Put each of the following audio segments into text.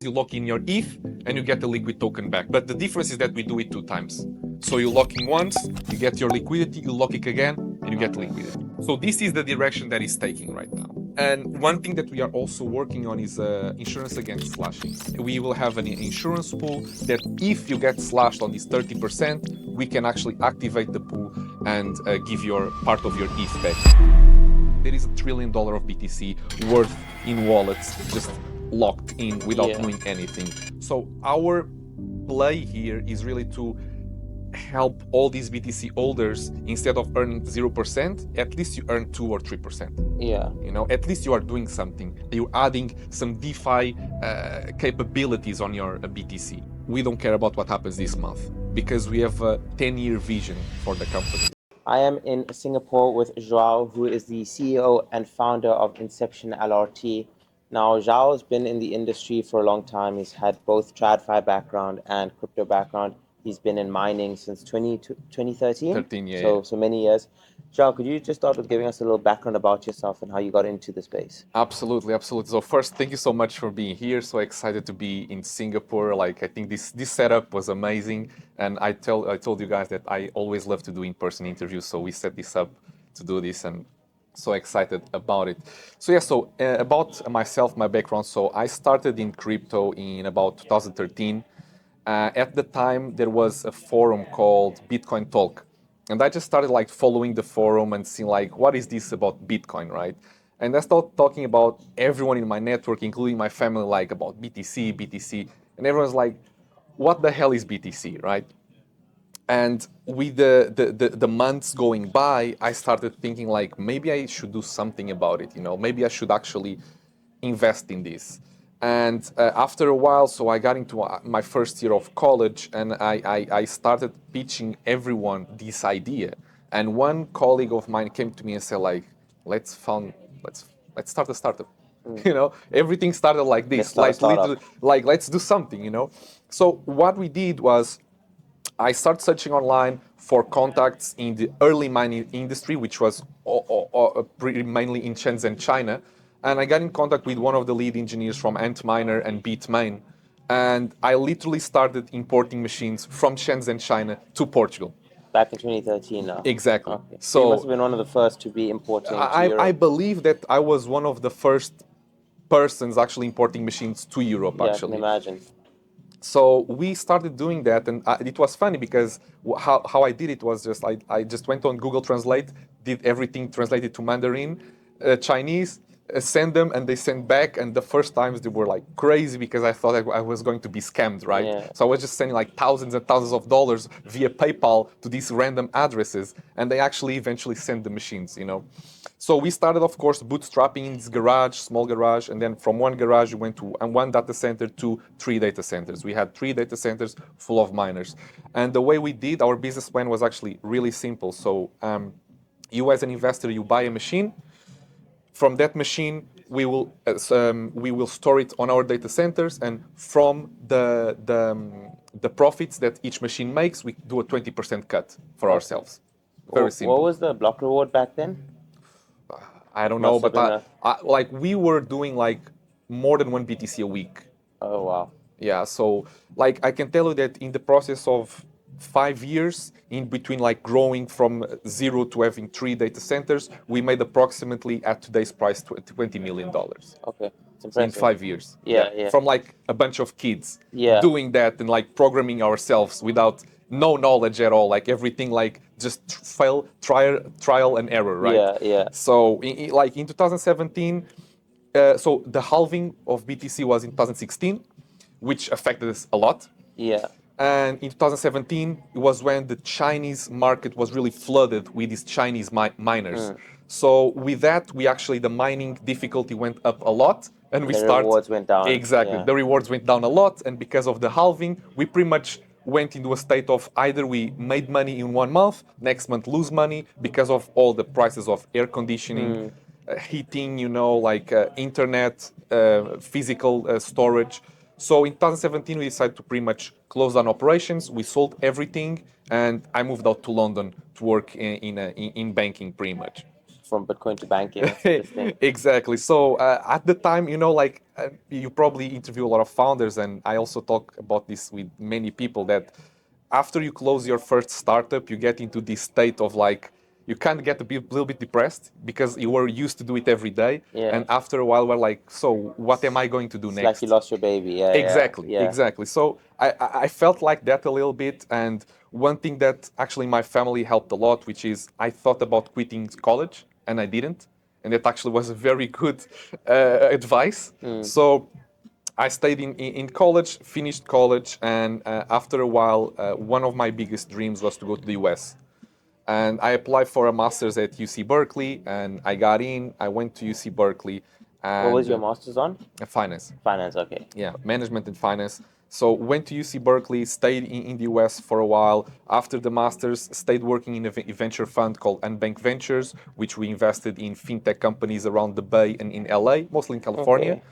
you lock in your ETH and you get the liquid token back. But the difference is that we do it 2 times. So you lock in once, you get your liquidity, you lock it again, and you get liquidity. So this is the direction that is taking right now. And one thing that we are also working on is insurance against slashing. We will have an insurance pool that if you get slashed on this 30%, we can actually activate the pool and give your part of your ETH back. There is $1 trillion of BTC worth in wallets just locked in without doing anything. So our play here is really to help all these BTC holders, instead of earning 0%, at least you earn 2 or 3%. Yeah. You know, at least you are doing something. You're adding some DeFi capabilities on your BTC. We don't care about what happens this month because we have a 10-year vision for the company. I am in Singapore with Joao, who is the CEO and founder of Inception LRT. Now, Joao has been in the industry for a long time. He's had both TradFi background and crypto background. He's been in mining since 2013. 13, yeah. So many years. Joao, could you just start with giving us a little background about yourself and how you got into the space? Absolutely, absolutely. So first, thank you so much for being here. So excited to be in Singapore. Like, I think this setup was amazing. And I told you guys that I always love to do in-person interviews. So we set this up to do this, and so excited about it. So yeah, so about myself, my background. So I started in crypto in about 2013. At the time, there was a forum called Bitcoin Talk. And I just started like following the forum and seeing like, what is this about Bitcoin, right? And I started talking about everyone in my network, including my family, like about BTC. And everyone's like, what the hell is BTC, right? And with the months going by, I started thinking like, maybe I should do something about it, you know, maybe I should actually invest in this. And after a while, so I got into my first year of college, and I started pitching everyone this idea. And one colleague of mine came to me and said like, let's start a startup. You know, everything started like this, like literally, like let's do something, you know. So what we did was, I started searching online for contacts in the early mining industry, which was mainly in Shenzhen, China. And I got in contact with one of the lead engineers from Antminer and Bitmain. And I literally started importing machines from Shenzhen, China to Portugal. Back in 2013 now. Exactly. Okay. So you must have been one of the first to be importing to Europe. I believe that I was one of the first persons actually importing machines to Europe, actually. I can imagine. So we started doing that, and it was funny because how I did it was just I just went on Google Translate, did everything translated to Mandarin, Chinese, send them, and they sent back. And the first times they were like crazy because I thought I was going to be scammed, right? Yeah. So I was just sending like thousands and thousands of dollars via PayPal to these random addresses, and they actually eventually sent the machines, you know. So we started, of course, bootstrapping in this garage, small garage, and then from one garage we went to one data center to 3 data centers. We had 3 data centers full of miners. And the way we did our business plan was actually really simple. So you as an investor, you buy a machine. From that machine, we will store it on our data centers, and from the profits that each machine makes, we do a 20% cut for ourselves. Very simple. What was the block reward back then? I don't know, but like we were doing like more than 1 BTC a week. Oh, wow. Yeah, so like I can tell you that in the process of 5 years, in between like growing from 0 to having 3 data centers, we made approximately, at today's price, $20 million. Okay, it's impressive. In 5 years. Yeah. From like a bunch of kids doing that and like programming ourselves without no knowledge at all, like everything like just trial and error, right? Yeah. So like in 2017, so the halving of BTC was in 2016, which affected us a lot. Yeah. And in 2017, it was when the Chinese market was really flooded with these Chinese miners. So with that, the mining difficulty went up a lot, and the rewards went down. Exactly, the rewards went down a lot, and because of the halving, we pretty much went into a state of either we made money in 1 month, next month lose money because of all the prices of air conditioning, heating, you know, like internet, physical storage. So in 2017, we decided to pretty much close down operations. We sold everything, and I moved out to London to work in banking, pretty much. from Bitcoin to banking. That's interesting. Exactly. So at the time, like you probably interview a lot of founders, and I also talk about this with many people that after you close your first startup, you get into this state of like you kind of get little bit depressed because you were used to do it every day, Yeah. and after a while, we're like, so what am I going to do It's next? like you lost your baby. Yeah. Exactly, Yeah. exactly. So I felt like that a little bit, and one thing that actually my family helped a lot, which is I thought about quitting college, and I didn't, and that actually was a very good advice. So I stayed in college, finished college, and after a while, one of my biggest dreams was to go to the US. And I applied for a master's at UC Berkeley, and I got in. I went to UC Berkeley, and What was your master's on? finance. Finance. Okay. Yeah, management and finance. So went to UC Berkeley, stayed in the US for a while. After the masters, stayed working in a venture fund called Unbank Ventures, which we invested in fintech companies around the Bay and in LA, mostly in California. Okay.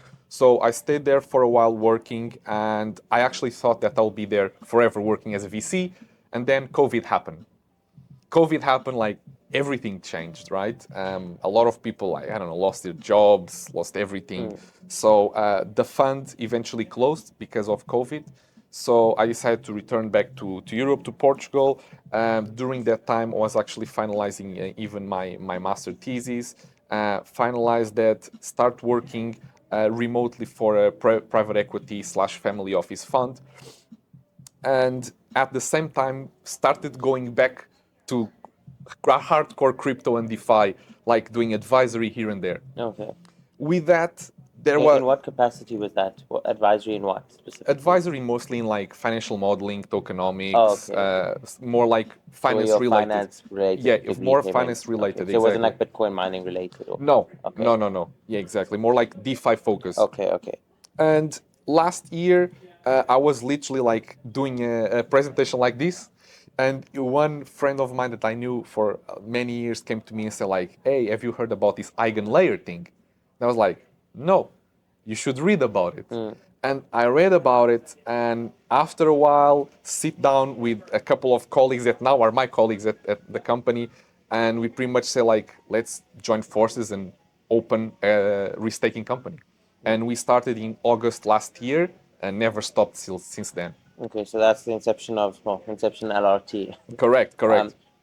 So I stayed there for a while working, and I actually thought that I'll be there forever working as a VC. And then COVID happened, like everything changed, right? A lot of people, like, I don't know, lost their jobs, lost everything. So the fund eventually closed because of COVID. So I decided to return back to Europe, to Portugal. During that time, I was actually finalizing even my master thesis, finalized that, start working remotely for a private equity / family office fund. And at the same time started going back to hardcore crypto and DeFi, like doing advisory here and there. Okay. With that, there In was what capacity was that? What, advisory in what specifically? advisory mostly in like financial modeling, tokenomics, Oh, okay. more like So finance your related. finance related. Yeah, degree more came in. finance related. Okay. So it wasn't Exactly. like Bitcoin mining related or No, okay. no. Yeah, exactly. More like DeFi focus. Okay. And last year, I was literally like doing a presentation like this, and one friend of mine that I knew for many years came to me and said like, "Hey, have you heard about this eigenlayer thing?" And I was like, "No, you should read about it." And I read about it, and after a while, sit down with a couple of colleagues that now are my colleagues at the company, and we pretty much say like, "Let's join forces and open a restaking company." And we started in August last year and never stopped since then. Okay. So that's the inception of Inception LRT. Correct.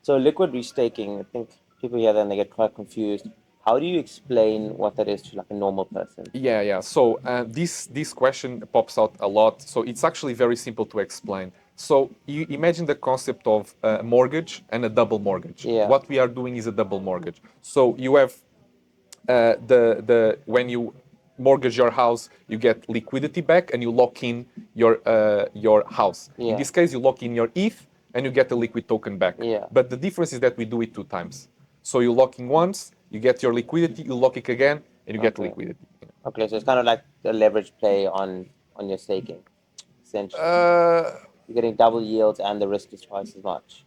So liquid restaking, I think people hear that and they get quite confused. How do you explain what that is to like a normal person? Yeah. So this question pops out a lot. So it's actually very simple to explain. So you imagine the concept of a mortgage and a double mortgage. Yeah. What we are doing is a double mortgage. So you have the when you mortgage your house, you get liquidity back and you lock in your house. In Yeah. this case, you lock in your ETH and you get a liquid token back. Yeah. But the difference is that we do it 2 times. So you lock in once, you get your liquidity, you lock it again, and you get Okay. liquidity. Okay, so it's kind of like a leverage play on your staking, essentially. You're getting double yields and the risk is twice as much.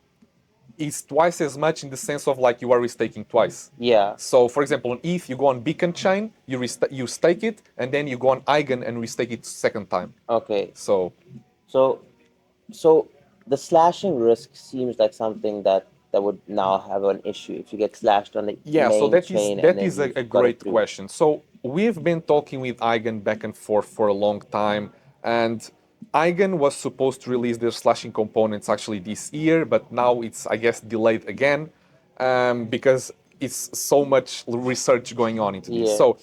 It's twice as much in the sense of like you are restaking twice. Yeah. So, for example, on ETH, you go on Beacon Chain, you stake it, and then you go on Eigen and restake it second time. Okay. So So the slashing risk seems like something that would now have an issue if you get slashed on the yeah, main so that chain is and then a you've got it great through. question. So we've been talking with Eigen back and forth for a long time, and Eigen was supposed to release their slashing components actually this year, but now it's I guess delayed again because it's so much research going on into this. Yeah. So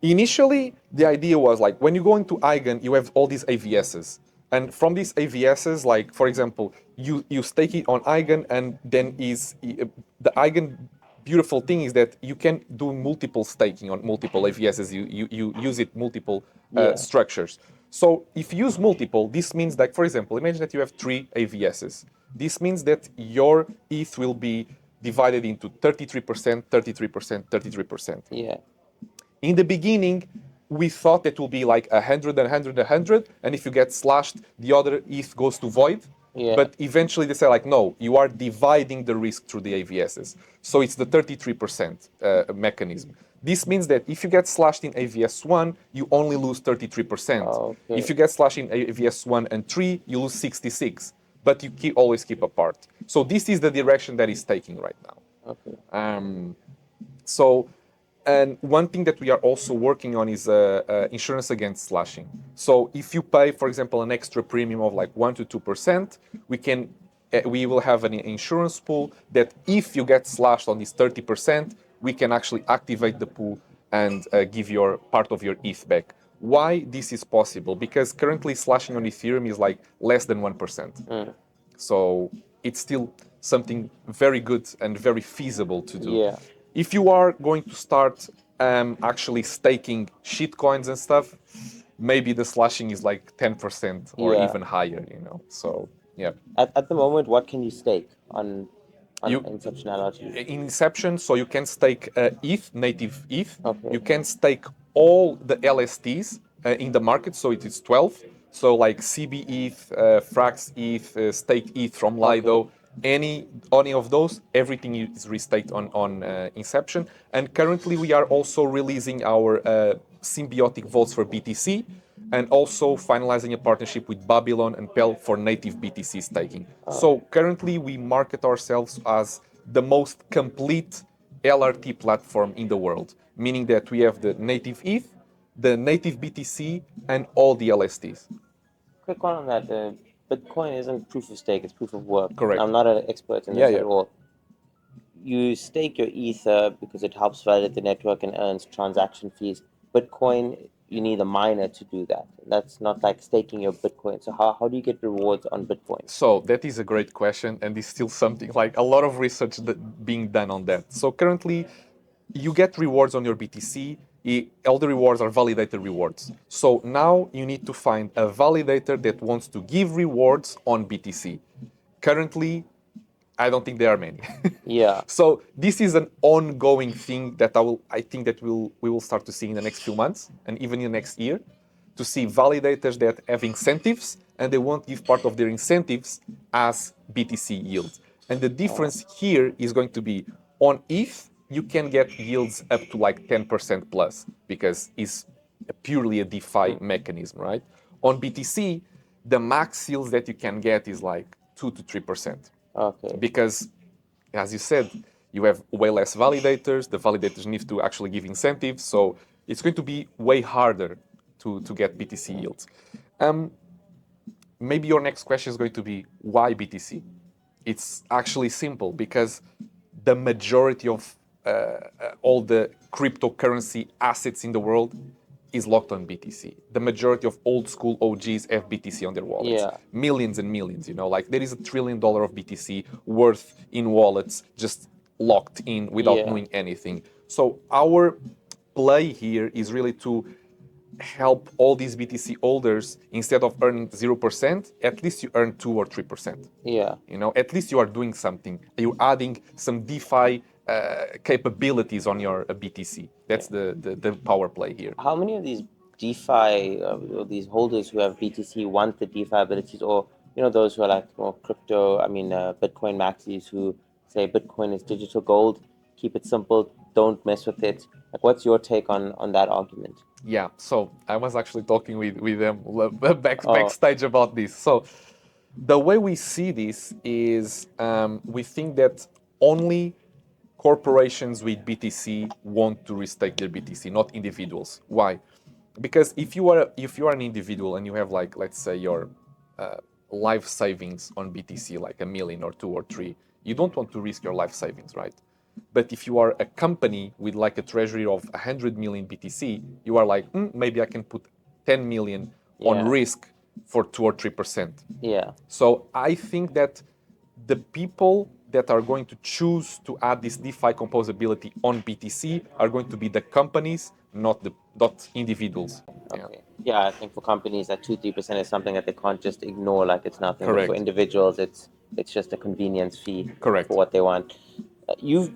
initially, the idea was like when you go into Eigen, you have all these AVSs. And from these AVSs, like for example, you stake it on Eigen, and then the Eigen beautiful thing is that you can do multiple staking on multiple AVSs. You use it multiple Yeah. structures. So if you use multiple, this means that, for example, imagine that you have 3 AVSs. This means that your ETH will be divided into 33%, 33%, 33%. Yeah. In the beginning, we thought it will be like 100, 100, 100, and if you get slashed, the other ETH goes to void. Yeah. But eventually they say like, no, you are dividing the risk through the AVSs. So it's the 33% mechanism. This means that if you get slashed in AVS 1, you only lose 33%. Okay. If you get slashed in AVS 1 and 3, you lose 66. But you always keep apart. So this is the direction that is taking right now. Okay. So, and one thing that we are also working on is insurance against slashing. So if you pay, for example, an extra premium of like 1 to 2%, we will have an insurance pool that if you get slashed on this 30%, we can actually activate the pool and give your part of your ETH back. Why this is possible? Because currently slashing on Ethereum is like less than 1%. So it's still something very good and very feasible to do. Yeah. If you are going to start actually staking shitcoins and stuff, maybe the slashing is like 10% or Yeah. even higher, you know. So yeah. At the moment, what can you stake on You Inception LRT? in Inception, so you can stake ETH, native ETH. Okay. You can stake all the LSTs in the market, so it is 12. So like CB ETH, Frax ETH, Stake ETH from Lido, any of those, everything is restaked on Inception. And currently we are also releasing our symbiotic vaults for BTC and also finalizing a partnership with Babylon and Pel for native BTC staking. So currently we market ourselves as the most complete LRT platform in the world, meaning that we have the native ETH, the native BTC, and all the LSTs. Quick one on that. Bitcoin isn't proof of stake; it's proof of work. Correct. I'm not an expert in Yeah, this yeah. at all. You stake your Ether because it helps validate the network and earns transaction fees. Bitcoin, you need a miner to do that. That's not like staking your Bitcoin. So how do you get rewards on Bitcoin? So that is a great question, and it's still something like a lot of research being done on that. So currently, you get rewards on your BTC. All the rewards are validated rewards. So now you need to find a validator that wants to give rewards on BTC. Currently, I don't think there are many. Yeah. So this is an ongoing thing that I think that we will start to see in the next few months and even in the next year, to see validators that have incentives and they won't give part of their incentives as BTC yield. And the difference here is going to be on ETH, you can get yields up to like 10% plus because it's purely a DeFi mechanism, right? On BTC, the max yields that you can get is like 2 to 3%. Okay. Because, as you said, you have way less validators. The validators need to actually give incentives. So it's going to be way harder to get BTC yields. Maybe your next question is going to be, why BTC? It's actually simple because the majority of all the cryptocurrency assets in the world is locked on BTC. The majority of old school OGs have BTC on their wallets. Yeah. Millions and millions, you know, like there is $1 trillion of BTC worth in wallets just locked in without Yeah. knowing anything. So our play here is really to help all these BTC holders, instead of earning 0%, at least you earn 2 or 3%. Yeah. You know, at least you are doing something. You're adding some DeFi capabilities on your BTC. That's the power play here. How many of these DeFi, or these holders who have BTC want the DeFi abilities, or those who are like more crypto, Bitcoin maxis who say Bitcoin is digital gold, keep it simple, don't mess with it. Like, what's your take on that argument? Yeah, so I was actually talking with them Oh, backstage about this. So the way we see this is we think that only corporations with BTC want to restake their BTC, not individuals. Why? Because if you are an individual and you have, like, let's say your life savings on BTC, like 1 million or 2 or 3, you don't want to risk your life savings, right? But if you are a company with like a treasury of 100 million BTC, you are like, maybe I can put 10 million on yeah. risk for 2 or 3%. Yeah. So I think that the people that are going to choose to add this DeFi composability on BTC are going to be the companies, not individuals. Yeah. Okay. Yeah, I think for companies that 2-3% is something that they can't just ignore like it's nothing. But for Correct. individuals, it's just a convenience fee Correct. for what they want. You've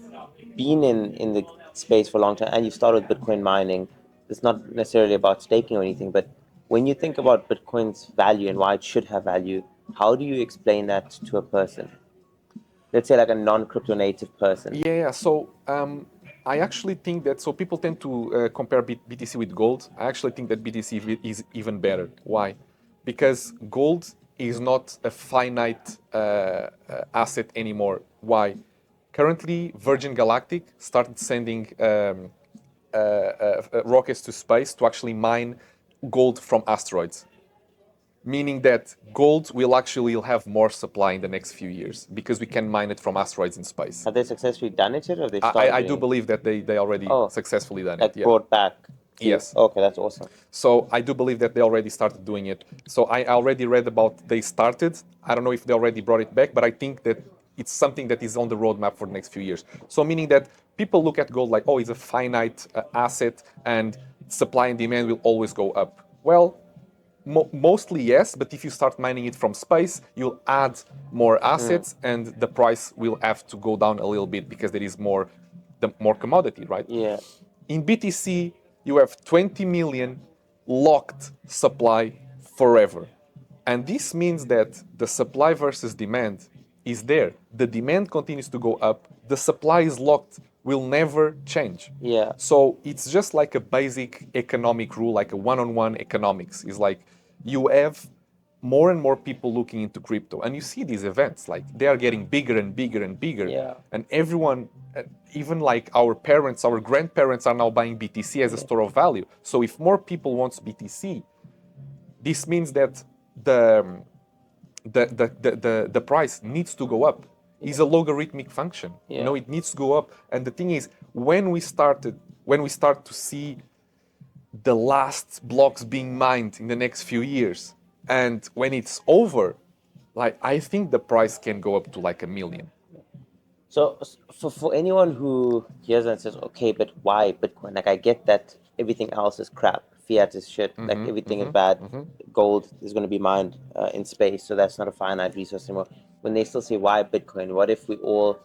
been in the space for a long time, and you started Bitcoin mining. It's not necessarily about staking or anything, but when you think about Bitcoin's value and why it should have value, how do you explain that to a person? Let's say like a non-crypto native person. Yeah. So I actually think that, so people tend to compare BTC with gold. I actually think that BTC is even better. Why? Because gold is not a finite asset anymore. Why? Currently, Virgin Galactic started sending rockets to space to actually mine gold from asteroids, meaning that gold will actually have more supply in the next few years because we can mine it from asteroids in space. Have they successfully done it yet, or have they started I do doing it? believe that they already Oh, successfully done like it. Yeah. brought back to- Yes. Okay, that's awesome. So I do believe that they already started doing it. So I already read about they started. I don't know if they already brought it back, but I think that it's something that is on the roadmap for the next few years. So meaning that people look at gold like, oh, it's a finite asset and supply and demand will always go up. Well, mostly yes, but if you start mining it from space, you'll add more assets and the price will have to go down a little bit because there is more commodity, right? Yeah. In BTC, you have 20 million locked supply forever. And this means that the supply versus demand is there. The demand continues to go up, the supply is locked, will never change. Yeah. So it's just like a basic economic rule, like a one-on-one economics. It's like you have more and more people looking into crypto, and you see these events like they are getting bigger and bigger and bigger. Yeah. And everyone, even like our parents, our grandparents, are now buying BTC as a store of value. So if more people wants BTC, this means that the price needs to go up. It's a logarithmic function. Yeah. You know, it needs to go up. And the thing is, when we start to see the last blocks being mined in the next few years, and when it's over, like I think the price can go up to like $1 million. So for anyone who hears and says, okay, but why Bitcoin? Like I get that everything else is crap. Fiat is shit. Like everything is bad. Gold is going to be mined in space, so that's not a finite resource anymore. When they still say why Bitcoin, what if we all,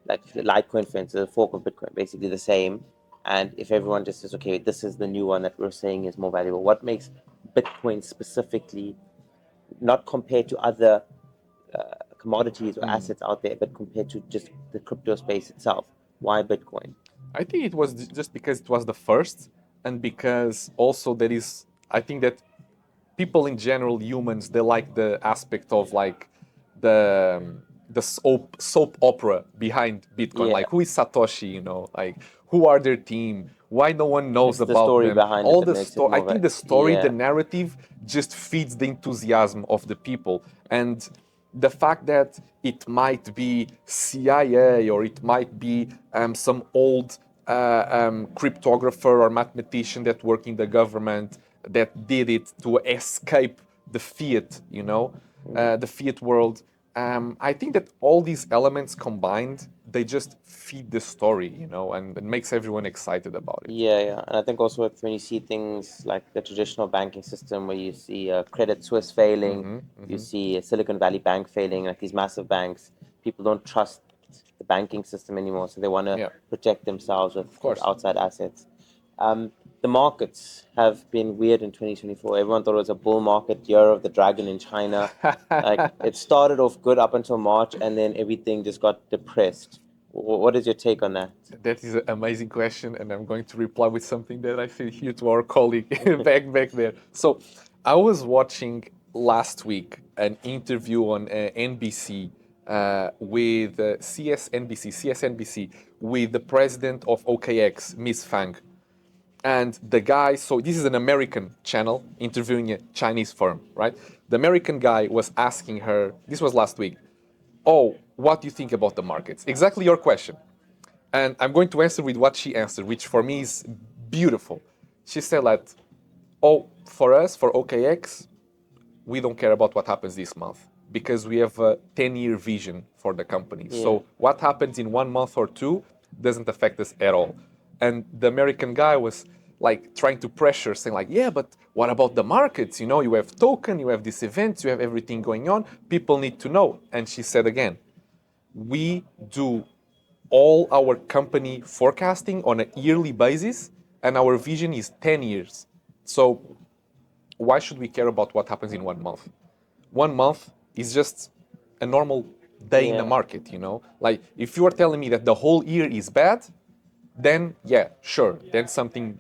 like Litecoin for instance, a fork of Bitcoin, basically the same, and if everyone just says, okay, this is the new one that we're saying is more valuable, what makes Bitcoin specifically, not compared to other commodities or assets out there, but compared to just the crypto space itself? Why Bitcoin? I think it was just because it was the first, and because also there is, I think that people in general, humans, they like the aspect of like the soap opera behind Bitcoin. Yeah. Like who is Satoshi? You know, like who are their team? Why no one knows It's the about story them? behind it All that the makes it story. I more think the story, yeah. the narrative, just feeds the enthusiasm of the people, and the fact that it might be CIA or it might be some old cryptographer or mathematician that worked in the government that did it to escape the fiat, you know, the fiat world. I think that all these elements combined, they just feed the story, you know, and it makes everyone excited about it. Yeah, yeah. And I think also when you see things like the traditional banking system where you see Credit Suisse failing, you see Silicon Valley Bank failing, like these massive banks, people don't trust the banking system anymore. So they want to Yeah. protect themselves with course. outside assets. The markets have been weird in 2024. Everyone thought it was a bull market, year of the dragon in China. Like it started off good up until March, and then everything just got depressed. What is your take on that? That is an amazing question, and I'm going to reply with something that I said here to our colleague back there. So, I was watching last week an interview on NBC with CSNBC with the president of OKX, Miss Fang, and the guy. So this is an American channel interviewing a Chinese firm, right? The American guy was asking her. This was last week. Oh, what do you think about the markets? Exactly your question. And I'm going to answer with what she answered, which for me is beautiful. She said that, oh, for us, for OKX, we don't care about what happens this month because we have a 10-year vision for the company. Yeah. So what happens in 1 month or two doesn't affect us at all. And the American guy was like trying to pressure, saying like, yeah, but what about the markets? You know, you have token, you have these events, you have everything going on. People need to know. And she said again, we do all our company forecasting on a yearly basis, and our vision is 10 years. So why should we care about what happens in 1 month? 1 month is just a normal day in the market, you know? Like, if you are telling me that the whole year is bad, then yeah, sure, then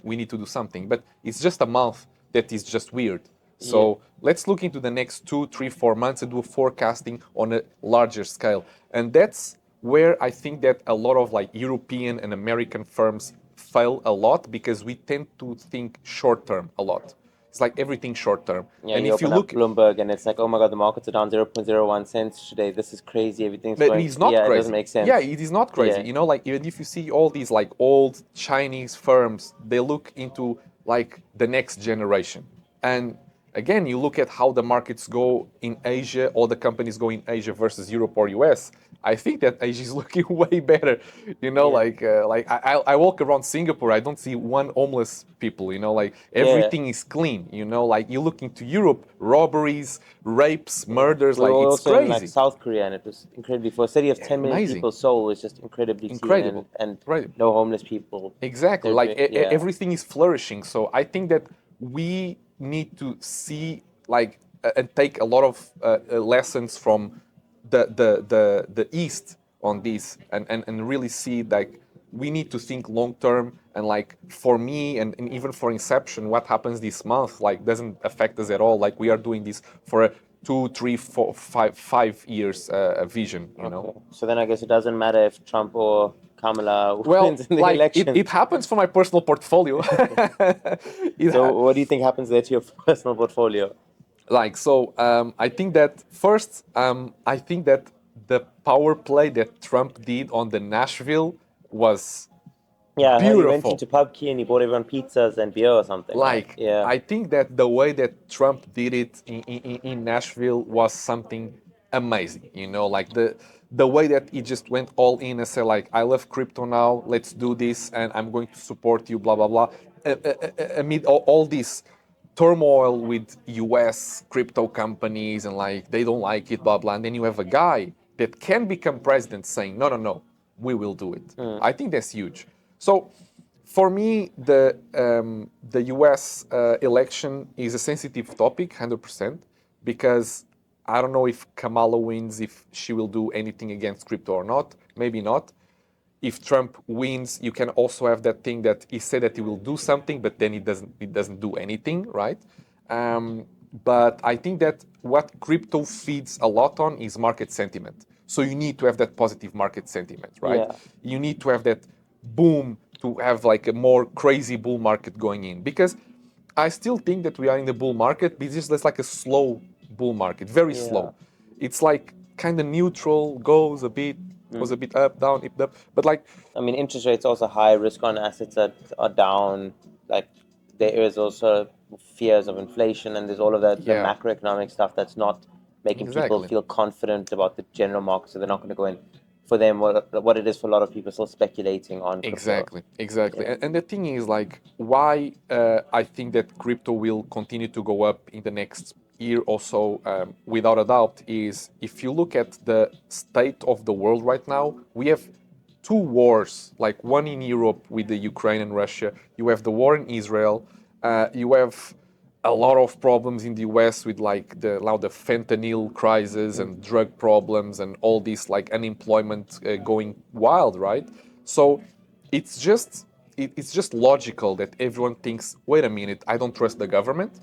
we need to do something. But it's just a month that is just weird. So let's look into the next 2, 3, 4 months and do forecasting on a larger scale. And that's where I think that a lot of like European and American firms fail a lot because we tend to think short term a lot. It's like everything short term. Yeah, And you if you open up look, Bloomberg and it's like, oh my God, the markets are down 0.01 cents today. This is crazy. Everything's but it going. is not Yeah, it doesn't crazy. make sense. Yeah, it is not crazy. Yeah. You know, like even if you see all these like old Chinese firms, they look into like the next generation. And again, you look at how the markets go in Asia, all the companies go in Asia versus Europe or US. I think that Asia is looking way better. You know, Yeah. like I walk around Singapore, I don't see one homeless people. You know, like Yeah. everything is clean. You know, like you look into Europe, robberies, rapes, Yeah. murders, We were like it's also in like crazy. South Korea, and it was incredibly for a city of 10 million Amazing. people. Seoul was just incredibly clean, Incredible. and Right. no homeless people. Exactly. They're Like doing, yeah. everything is flourishing. So I think that we need to see like and take a lot of lessons from the East on this and really see like we need to think long term and like for me and even for Inception, what happens this month like doesn't affect us at all. Like we are doing this for a 2, 3, 4, 5 years vision, you know. Okay. So then I guess it doesn't matter if Trump or Kamala Well, wins in the like election. it happens for my personal portfolio. So what do you think happens there to your personal portfolio? Like so, I think that first, I think that the power play that Trump did on the Nashville was Yeah, I heard he went beautiful. into PubKey and he bought everyone pizzas and beer or something, right? Like Yeah. I think that the way that Trump did it in Nashville was something amazing. You know, like the way that he just went all in and said like, I love crypto now. Let's do this, and I'm going to support you. Blah blah blah. Amid all this turmoil with U.S. crypto companies and like they don't like it, blah blah. And then you have a guy that can become president saying, no, no, no, we will do it. I think that's huge. So for me, the U.S. Election is a sensitive topic, 100%, because I don't know if Kamala wins, if she will do anything against crypto or not. Maybe not. If Trump wins, you can also have that thing that he said that he will do something, but then he doesn't. He doesn't do anything, right? Um, but I think that what crypto feeds a lot on is market sentiment. So you need to have that positive market sentiment, right? Yeah. You need to have that boom to have like a more crazy bull market going in because I still think that we are in the bull market, but it's just like a slow bull market, very Yeah. slow. It's like kind of neutral, goes a bit up, down, up, but like I mean, interest rates also high, risk on assets are down. Like there is also fears of inflation, and there's all of that the yeah, macroeconomic stuff that's not making people exactly. feel confident about the general market, so they're not going to go in. For them, what it is for a lot of people, still speculating on crypto. Exactly, exactly. Yeah. And the thing is, like, why I think that crypto will continue to go up in the next year or so, without a doubt, is if you look at the state of the world right now, we have two wars, like one in Europe with the Ukraine and Russia. You have the war in Israel. You have a lot of problems in the US with like the fentanyl crisis and drug problems and all this like unemployment going wild, right? So it's just logical that everyone thinks, wait a minute, I don't trust the government,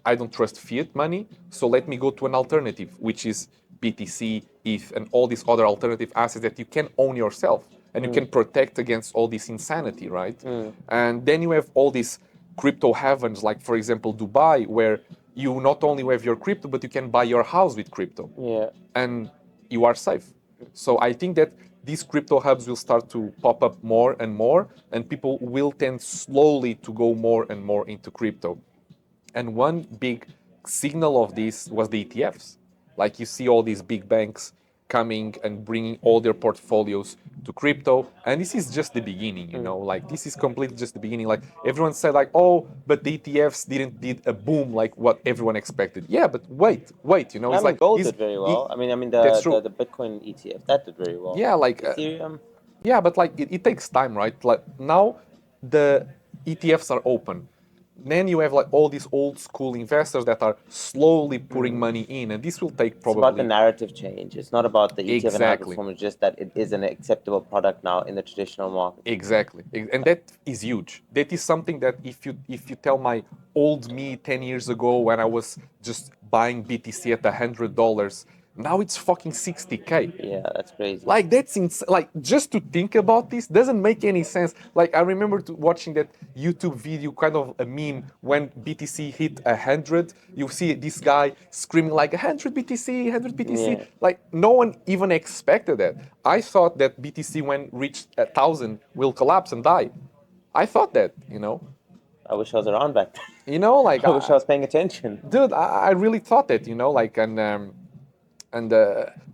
I don't trust fiat money, so let me go to an alternative, which is BTC, ETH, and all these other alternative assets that you can own yourself and you can protect against all this insanity, right? And then you have all these crypto havens, like for example Dubai, where you not only have your crypto, but you can buy your house with crypto, Yeah. and you are safe. So I think that these crypto hubs will start to pop up more and people will tend slowly to go more and more into crypto. And one big signal of this was the ETFs. Like you see all these big banks coming and bringing all their portfolios to crypto, and this is just the beginning, you know. Like this is completely just the beginning. Like everyone said, like, oh, but the ETFs didn't did a boom like what everyone expected. Yeah, but wait, you know, I it's mean, like gold did very well. I mean, that's true. the Bitcoin ETF that did very well. Yeah, like Ethereum. yeah, but like it takes time, right? Like now the ETFs are open. Then you have like all these old school investors that are slowly putting money in, and this will take It's about the probably narrative change. It's not about the ETF and how it exactly, performs, it's just that it is an acceptable product now in the traditional market. exactly, and that is huge. That is something that if you tell my old me 10 years ago when I was just buying BTC at $100, Now it's fucking 60K. Yeah, that's crazy. Like like just to think about this doesn't make any sense. Like I remember watching that YouTube video, kind of a meme when BTC hit 100. You see this guy screaming like 100 BTC, 100 BTC. Yeah. Like no one even expected that. I thought that BTC when reached 1,000 will collapse and die. I thought that, you know. I wish I was around back then. You know, like I wish I was paying attention. dude, I really thought that, you know, like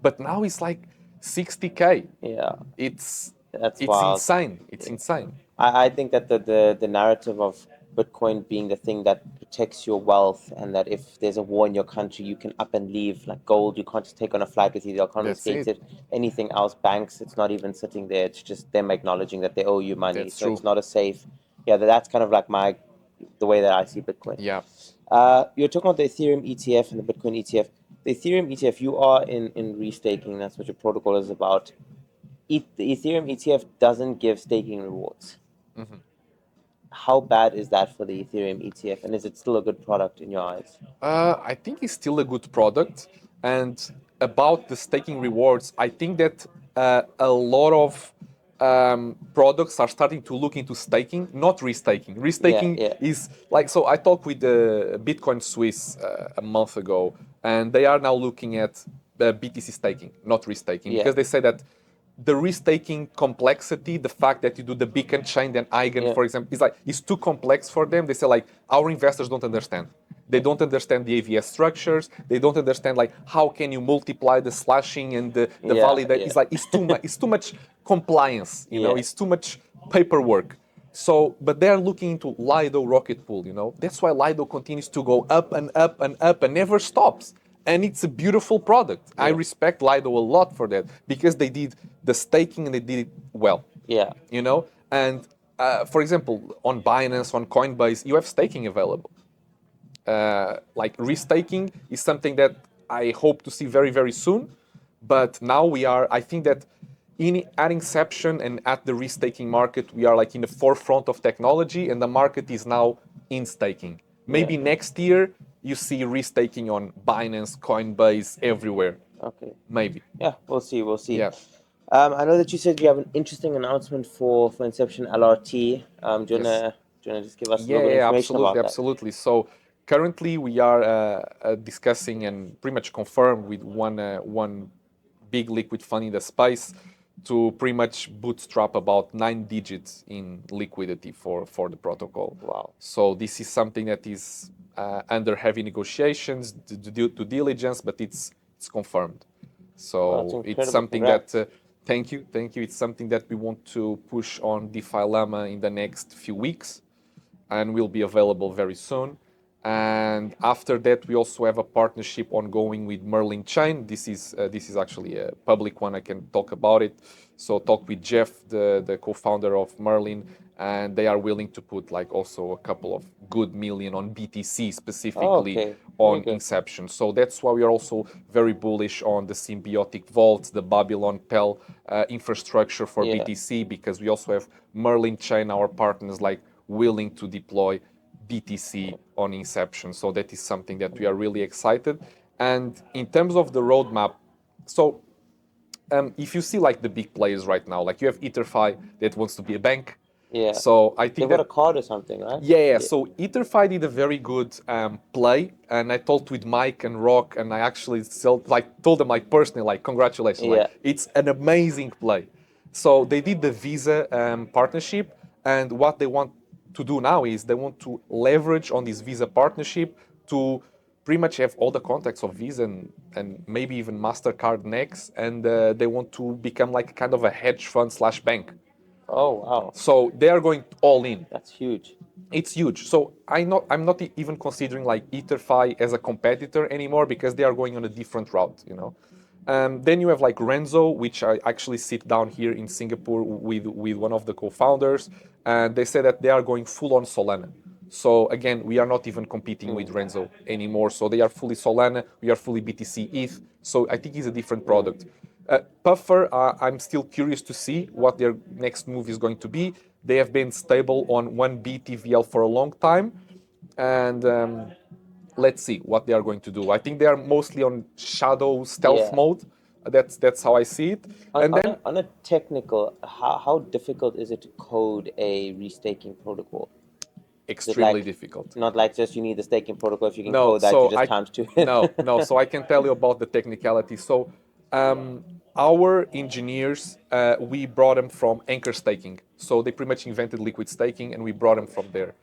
but now it's like 60K. Yeah, It's that's wild. insane. It's insane. I think that the narrative of Bitcoin being the thing that protects your wealth, and that if there's a war in your country, you can up and leave. Like gold, you can't just take on a flight with you. They'll confiscate it. it. Anything else, banks, it's not even sitting there. It's just them acknowledging that they owe you money. That's So true. it's not a safe. Yeah, that's kind of like the way that I see Bitcoin. Yeah. You're talking about the Ethereum ETF and the Bitcoin ETF. The Ethereum ETF, you are in restaking. That's what your protocol is about. The Ethereum ETF doesn't give staking rewards. Mhm. How bad is that for the Ethereum ETF, and is it still a good product in your eyes? I think it's still a good product. And about the staking rewards, I think that a lot of products are starting to look into staking, not restaking. Restaking Yeah. is like, so I talked with the Bitcoin Swiss a month ago, and they are now looking at BTC staking, not restaking, Yeah. because they say that the restaking complexity, the fact that you do the beacon chain, then Eigen, Yeah. for example, it's too complex for them. They say like our investors don't understand. They don't understand the AVS structures. They don't understand like how can you multiply the slashing and the Yeah, validate. yeah. It's like it's too much. It's too much compliance. You know, Yeah. it's too much paperwork. So, but they're looking into Lido rocket pool. You know, that's why Lido continues to go up and up and up and never stops. And it's a beautiful product. I Yeah. respect Lido a lot for that because they did the staking and they did it well. Yeah. You know, and for example, on Binance, on Coinbase, you have staking available. Like restaking is something that I hope to see very, very soon. But now I think that at Inception and at the restaking market, we are like in the forefront of technology and the market is now in staking. Maybe next year you see restaking on Binance, Coinbase, everywhere. Okay. Maybe. Yeah, we'll see. We'll see. Yeah. I know that you said you have an interesting announcement for Inception LRT. Do you wanna just give us a little bit of information absolutely, about that? absolutely. So currently we are discussing and pretty much confirmed with one big liquid fund in the space to pretty much bootstrap about 9 digits in liquidity for the protocol. Wow. So this is something that is under heavy negotiations, due to diligence, but it's confirmed. Well, that's So it's incredible. something Congrats. that thank you. It's something that we want to push on DeFi Llama in the next few weeks, and will be available very soon. And after that, we also have a partnership ongoing with Merlin Chain. This is actually a public one. I can talk about it. So talk with Jeff, the co-founder of Merlin, and they are willing to put like also a couple of good million on BTC specifically Okay. Very on good. Inception. So that's why we are also very bullish on the symbiotic vaults, the Babylon Pell infrastructure for Yeah. BTC, because we also have Merlin Chain, our partners, like willing to deploy BTC on Inception. So that is something that we are really excited. And in terms of the roadmap, so if you see like the big players right now, like you have EtherFi that wants to be a bank. Yeah. So I They've think got that a card or something, right? yeah. So EtherFi did a very good play, and I talked with Mike and Rock, and I actually told them like personally, like congratulations, Yeah. like it's an amazing play. So they did the Visa partnership, and what they want to do now is they want to leverage on this Visa partnership to pretty much have all the contacts of Visa and maybe even Mastercard next, and they want to become like kind of a hedge fund slash bank. Oh, wow. So they are going all in. That's huge. It's huge. So I'm not even considering like EtherFi as a competitor anymore because they are going on a different route, you know. Then you have like Renzo, which I actually sit down here in Singapore with one of the co-founders, and they say that they are going full on Solana. So again, we are not even competing with Renzo anymore. So they are fully Solana, we are fully BTC ETH. So I think it's a different product. Puffer, I'm still curious to see what their next move is going to be. They have been stable on 1 BTVL for a long time, and let's see what they are going to do. I think they are mostly on shadow stealth Yeah. mode. That's how I see it. And then On a technical, how difficult is it to code a restaking protocol? Is it extremely like difficult. not like just you need the staking protocol? If you can No, code that, you so just times two no. So I can tell you about the technicality. So our engineers, we brought them from Anchor staking. So they pretty much invented liquid staking, and we brought them from there.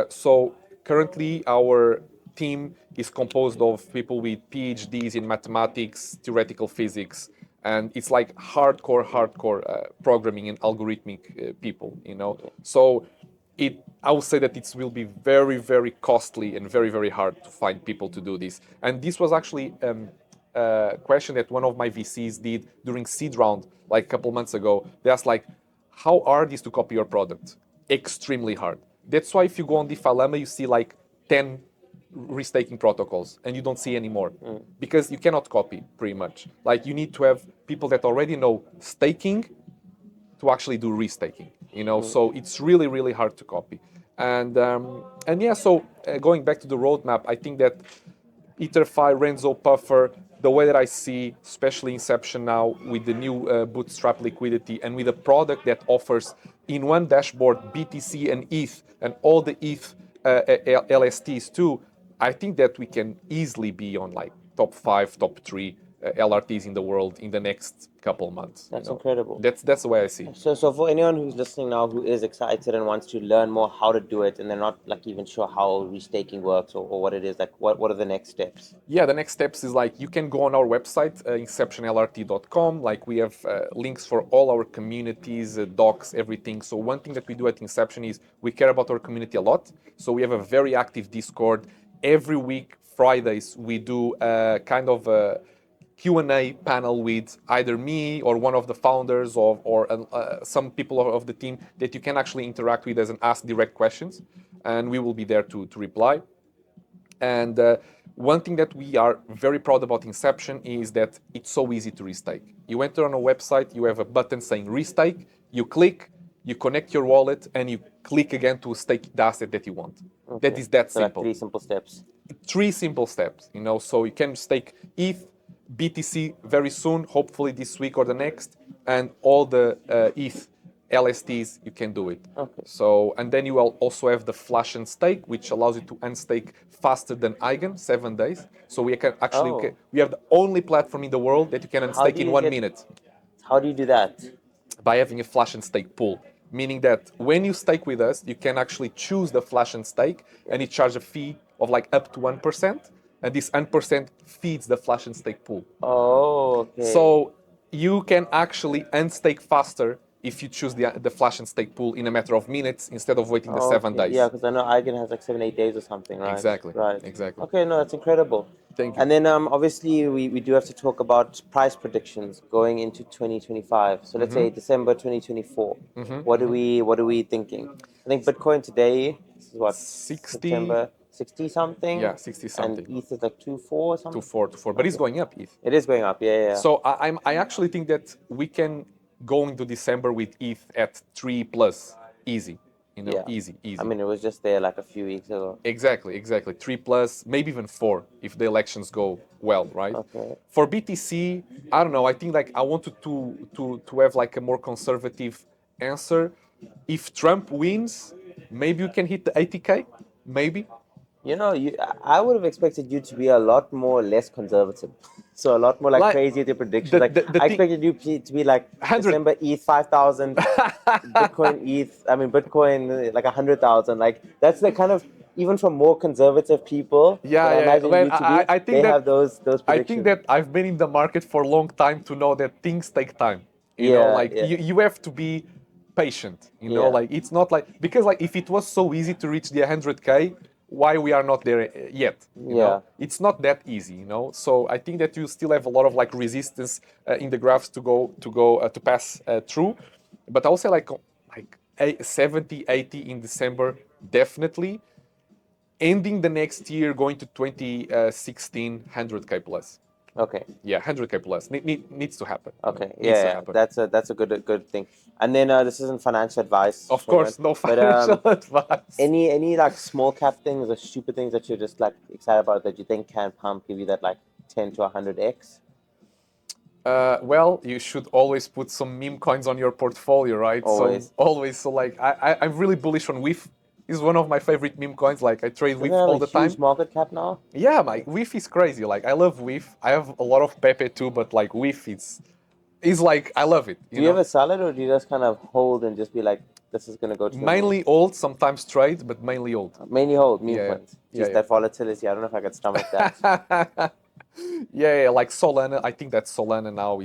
So currently, our team is composed of people with PhDs in mathematics, theoretical physics, and it's like hardcore programming and algorithmic people. So I would say that it will be very costly and very hard to find people to do this. And this was actually a question that one of my VCs did during seed round like a couple months ago. They asked like, how hard is to copy your product? Extremely hard. That's why if you go on DeFi Llama, you see like 10 restaking protocols and you don't see any more because you cannot copy pretty much. Like you need to have people that already know staking to actually do restaking. So it's really hard to copy. And yeah, so going back to the roadmap, I think that EtherFi, Renzo, Puffer, the way that I see, especially Inception now with the new bootstrap liquidity and with a product that offers in one dashboard BTC and ETH and all the ETH LSTs too, I think that we can easily be on like top 5, top 3 LRTs in the world in the next couple of months. That's incredible. That's the way I see it. So for anyone who's listening now who is excited and wants to learn more how to do it, and they're not like even sure how restaking works or what it is, like what are the next steps? Yeah, the next steps is like you can go on our website, InceptionLRT.com. Like we have links for all our communities, docs, everything. So one thing that we do at Inception is we care about our community a lot. So we have a very active Discord. Every week, Fridays, we do kind of a Q&A panel with either me or one of the founders or some people of the team that you can actually interact with and ask direct questions. And we will be there to reply. And one thing that we are very proud about Inception is that it's so easy to restake. You enter on a website, you have a button saying restake, you click, you connect your wallet, and you click again to stake the asset that you want. Okay. That is that So simple. like 3 simple steps. 3 simple steps, so you can stake ETH, BTC very soon, hopefully this week or the next, and all the ETH LSTs, you can do it. Okay. So, and then you will also have the flash and stake, which allows you to unstake faster than Eigen, 7 days. So we can actually, we have the only platform in the world that you can unstake in 1 minute. How do you do that? By having a flash and stake pool. Meaning that when you stake with us, you can actually choose the flash and stake, and it charges a fee of like up to 1%, and this 1% feeds the flash and stake pool. Oh, okay. So you can actually unstake faster if you choose the flash and stake pool in a matter of minutes instead of waiting the 7 days. Yeah, because I know Eigen has like 7-8 days or something, right? Exactly. Right. Exactly. Okay, no, that's incredible. Thank you. And then obviously we do have to talk about price predictions going into 2025. So let's say December 2024. What are we thinking? I think Bitcoin today, this is what, 60. September 60 something? Yeah, 60 something. And ETH is like 2.4 or something? 2.4. But it's going up, ETH. It is going up, yeah. So I actually think that we can go into December with ETH at 3+, easy. Easy. I mean, it was just there like a few weeks ago. Exactly. 3+, maybe even 4 if the elections go well, right? Okay. For BTC, I don't know. I think like I wanted to have like a more conservative answer. If Trump wins, maybe you can hit the 80K, maybe. I would have expected you to be a lot more less conservative. So a lot more like crazy with your predictions. I expected you to be like 100. December ETH 5,000, Bitcoin like 100,000. Like that's the kind of, even from more conservative people. Yeah. Well, I think have those predictions. I think that I've been in the market for a long time to know that things take time. You have to be patient. Like it's not like, because like if it was so easy to reach the 100K, why we are not there yet? It's not that easy. So I think that you still have a lot of like resistance in the graphs to pass through. But I will say like 70, 80 in December, definitely. Ending the next year, going to 2016, 100K plus. Okay. Yeah, 100K plus needs to happen. Okay. Needs to Yeah. happen. That's a good thing. And then this isn't financial advice. Of for anyone, course, no but financial advice. any like small cap things or stupid things that you're just like excited about that you think can pump give you that like 10 to 100x? Well, you should always put some meme coins on your portfolio, right? Always. So always. So like, I'm really bullish on WIF. Is one of my favorite meme coins. Like I trade Doesn't WIF it have all a the huge time. market cap now? Yeah, my WIF is crazy. Like I love WIF. I have a lot of Pepe too, but like WIF, is like I love it. Do you ever sell it or do you just kind of hold and just be like, this is gonna go to the moon? Mainly old, sometimes trade, but mainly old. Mainly hold meme Yeah, coins. yeah, Just yeah. that volatility. I don't know if I could stomach that. Yeah, like Solana. I think that Solana now